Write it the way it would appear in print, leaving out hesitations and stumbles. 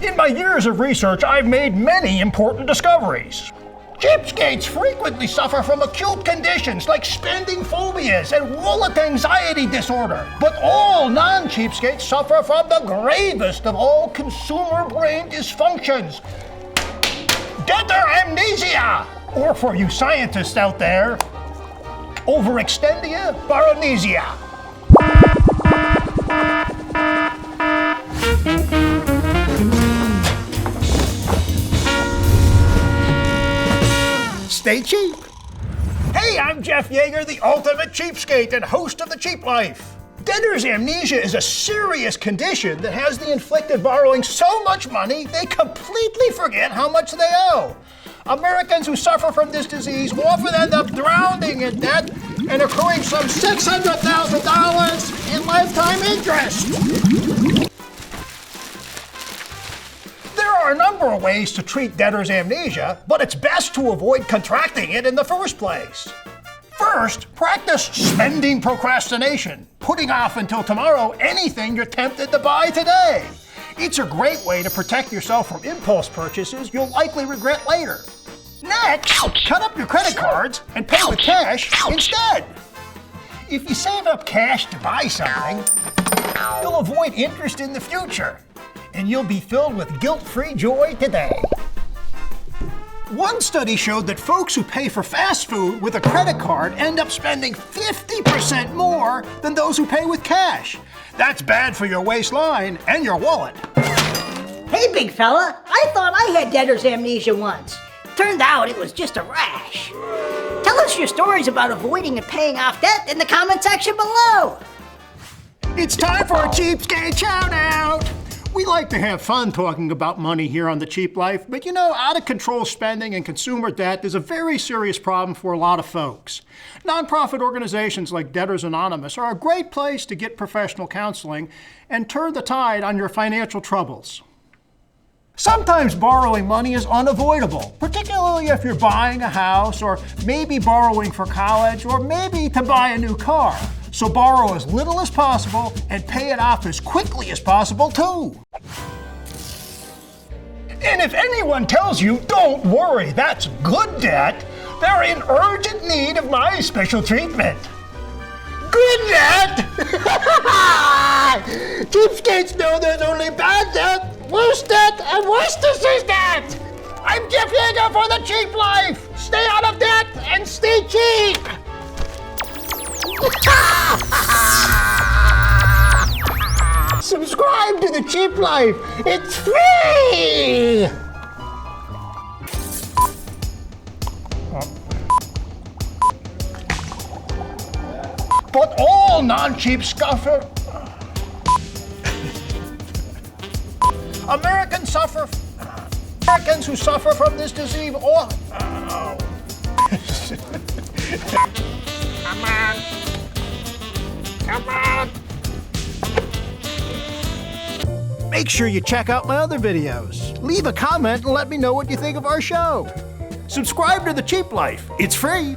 In my years of research, I've made many important discoveries. Cheapskates frequently suffer from acute conditions like spending-phobias and wallet anxiety disorder. But all non-cheapskates suffer from the gravest of all consumer brain dysfunctions, Debtors Amnesia! Or for you scientists out there, Spending-phobia. Stay cheap. Hey, I'm Jeff Yeager, the ultimate cheapskate and host of The Cheap Life. Debtors Amnesia is a serious condition that has the inflicted borrowing so much money they completely forget how much they owe. Americans who suffer from this disease often end up drowning in debt and accruing some $600,000 in lifetime interest. There are a number of ways to treat debtors amnesia, but it's best to avoid contracting it in the first place. First, practice spending procrastination, putting off until tomorrow anything you're tempted to buy today. It's a great way to protect yourself from impulse purchases you'll likely regret later. Next, cut up your credit cards and pay with cash instead. If you save up cash to buy something, you'll avoid interest in the future, and you'll be filled with guilt-free joy today. One study showed that folks who pay for fast food with a credit card end up spending 50% more than those who pay with cash. That's bad for your waistline and your wallet. Hey, big fella, I thought I had debtor's amnesia once. Turned out it was just a rash. Tell us your stories about avoiding and paying off debt in the comment section below. It's time for a Cheapskate shout-out! We like to have fun talking about money here on The Cheap Life, but you know, out-of-control spending and consumer debt is a very serious problem for a lot of folks. Nonprofit organizations like Debtors Anonymous are a great place to get professional counseling and turn the tide on your financial troubles. Sometimes borrowing money is unavoidable, particularly if you're buying a house or maybe borrowing for college or maybe to buy a new car. So borrow as little as possible and pay it off as quickly as possible too. And if anyone tells you, don't worry, that's good debt, they're in urgent need of my special treatment. Good debt! Cheapskates know there's only bad debt, worse debt, and worse disease debt! I'm Jeff Yeager for The Cheap Life! Stay out of debt and stay cheap! Subscribe to The Cheap Life. It's free! But all non-cheap scuffer... Americans who suffer from this disease all... Come on. Come on! Make sure you check out my other videos. Leave a comment and let me know what you think of our show. Subscribe to The Cheap Life. It's free.